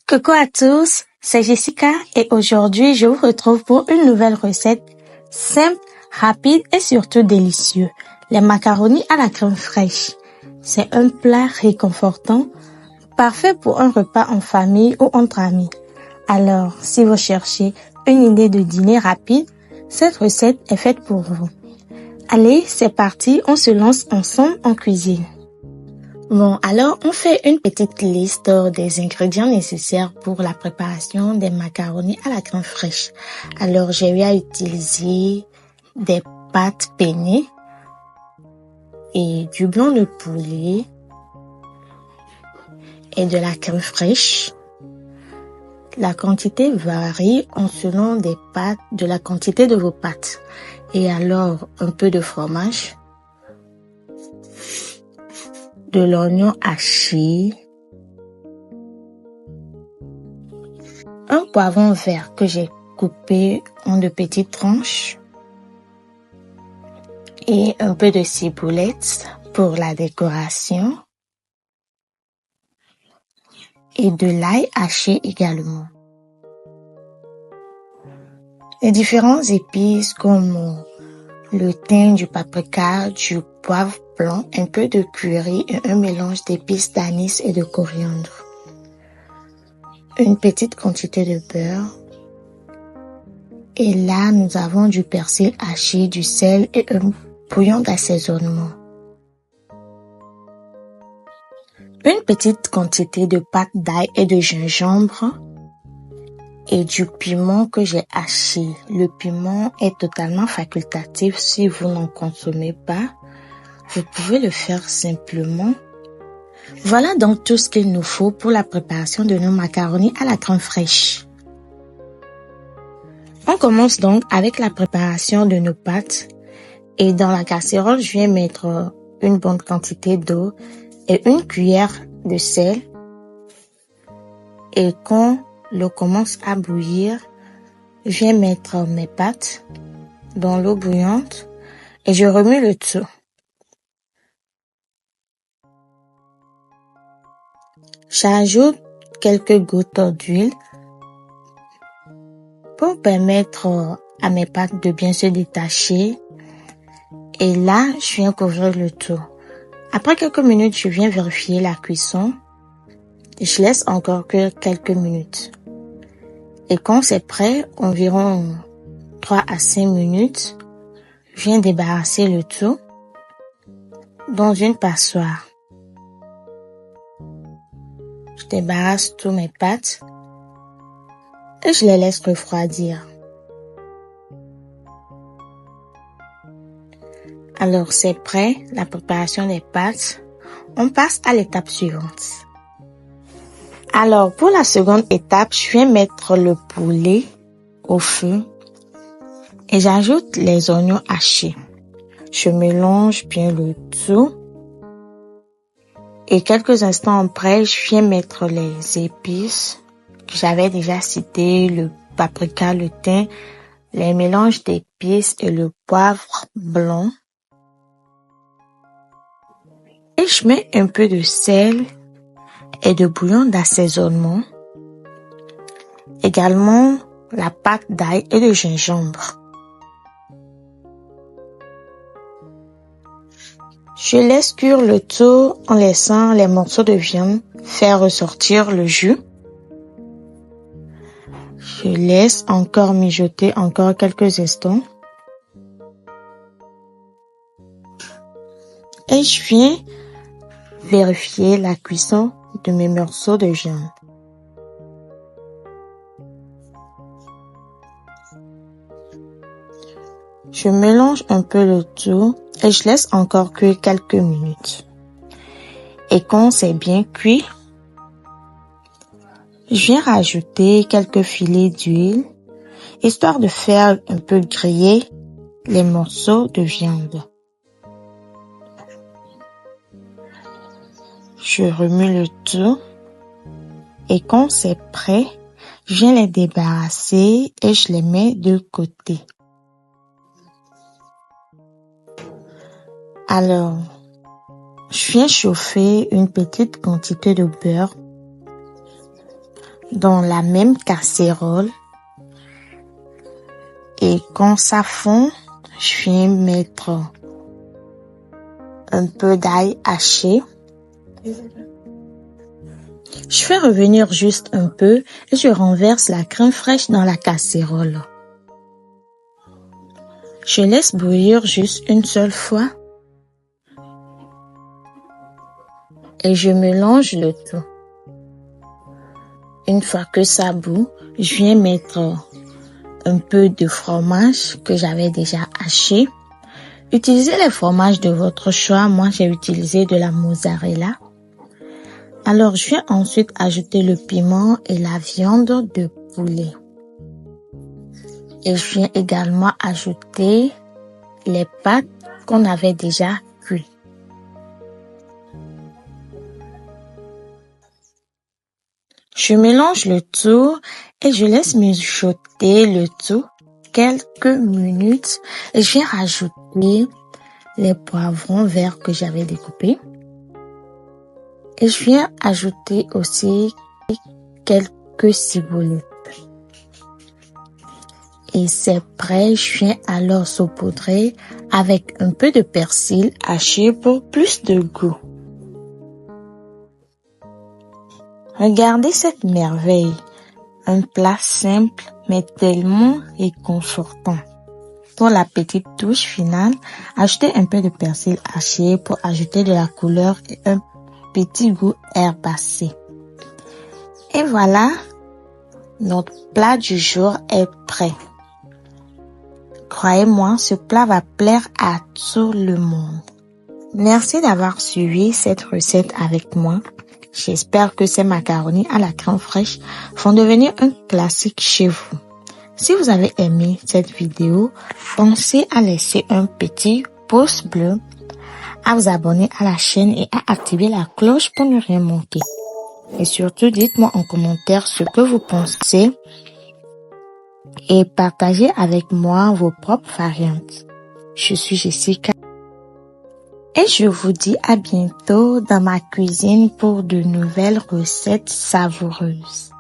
Coucou à tous, c'est Jessica et aujourd'hui je vous retrouve pour une nouvelle recette simple, rapide et surtout délicieux. Les macaronis à la crème fraîche. C'est un plat réconfortant, parfait pour un repas en famille ou entre amis. Alors, si vous cherchez une idée de dîner rapide, cette recette est faite pour vous. Allez, c'est parti, on se lance ensemble en cuisine. Bon, alors on fait une petite liste des ingrédients nécessaires pour la préparation des macaronis à la crème fraîche. Alors, j'ai eu à utiliser des pâtes peinées et du blanc de poulet et de la crème fraîche. La quantité varie en selon de la quantité de vos pâtes. Et alors, un peu de fromage, de l'oignon haché, un poivron vert que j'ai coupé en de petites tranches et un peu de ciboulette pour la décoration et de l'ail haché également. Les différentes épices comme le thym, du paprika, du poivre blanc, un peu de curry et un mélange d'épices d'anis et de coriandre. Une petite quantité de beurre. Et là, nous avons du persil haché, du sel et un bouillon d'assaisonnement. Une petite quantité de pâte d'ail et de gingembre et du piment que j'ai haché. Le piment est totalement facultatif si vous n'en consommez pas. Vous pouvez le faire simplement. Voilà donc tout ce qu'il nous faut pour la préparation de nos macaronis à la crème fraîche. On commence donc avec la préparation de nos pâtes. Et dans la casserole, je viens mettre une bonne quantité d'eau et une cuillère de sel. Et quand l'eau commence à bouillir, je viens mettre mes pâtes dans l'eau bouillante et je remue le tout. J'ajoute quelques gouttes d'huile pour permettre à mes pâtes de bien se détacher. Et là, je viens couvrir le tout. Après quelques minutes, je viens vérifier la cuisson. Je laisse encore que quelques minutes. Et quand c'est prêt, environ 3 à 5 minutes, je viens débarrasser le tout dans une passoire. Je débarrasse tous mes pâtes et je les laisse refroidir. Alors c'est prêt, la préparation des pâtes. On passe à l'étape suivante. Alors pour la seconde étape, je viens mettre le poulet au feu et j'ajoute les oignons hachés. Je mélange bien le tout. Et quelques instants après, je viens mettre les épices que j'avais déjà citées, le paprika, le thym, les mélanges d'épices et le poivre blanc. Et je mets un peu de sel et de bouillon d'assaisonnement. Également la pâte d'ail et de gingembre. Je laisse cuire le tout en laissant les morceaux de viande faire ressortir le jus. Je laisse encore mijoter encore quelques instants. Et je viens vérifier la cuisson de mes morceaux de viande. Je mélange un peu le tout et je laisse encore cuire quelques minutes. Et quand c'est bien cuit, je viens rajouter quelques filets d'huile, histoire de faire un peu griller les morceaux de viande. Je remue le tout et quand c'est prêt, je viens les débarrasser et je les mets de côté. Alors, je viens chauffer une petite quantité de beurre dans la même casserole. Et quand ça fond, je viens mettre un peu d'ail haché. Je fais revenir juste un peu et je renverse la crème fraîche dans la casserole. Je laisse bouillir juste une seule fois et je mélange le tout. Une fois que ça bout, je viens mettre un peu de fromage que j'avais déjà haché. Utilisez les fromages de votre choix. Moi, j'ai utilisé de la mozzarella. Alors, je viens ensuite ajouter le piment et la viande de poulet. Et je viens également ajouter les pâtes qu'on avait déjà cuites. Je mélange le tout et je laisse mijoter le tout quelques minutes. Et je viens rajouter les poivrons verts que j'avais découpés. Et je viens ajouter aussi quelques ciboulettes. Et c'est prêt, je viens alors saupoudrer avec un peu de persil haché pour plus de goût. Regardez cette merveille, un plat simple mais tellement réconfortant. Pour la petite touche finale, ajoutez un peu de persil haché pour ajouter de la couleur et un petit goût herbacé. Et voilà, notre plat du jour est prêt. Croyez-moi, ce plat va plaire à tout le monde. Merci d'avoir suivi cette recette avec moi. J'espère que ces macaronis à la crème fraîche vont devenir un classique chez vous. Si vous avez aimé cette vidéo, pensez à laisser un petit pouce bleu, à vous abonner à la chaîne et à activer la cloche pour ne rien manquer. Et surtout, dites-moi en commentaire ce que vous pensez et partagez avec moi vos propres variantes. Je suis Jessica et je vous dis à bientôt dans ma cuisine pour de nouvelles recettes savoureuses.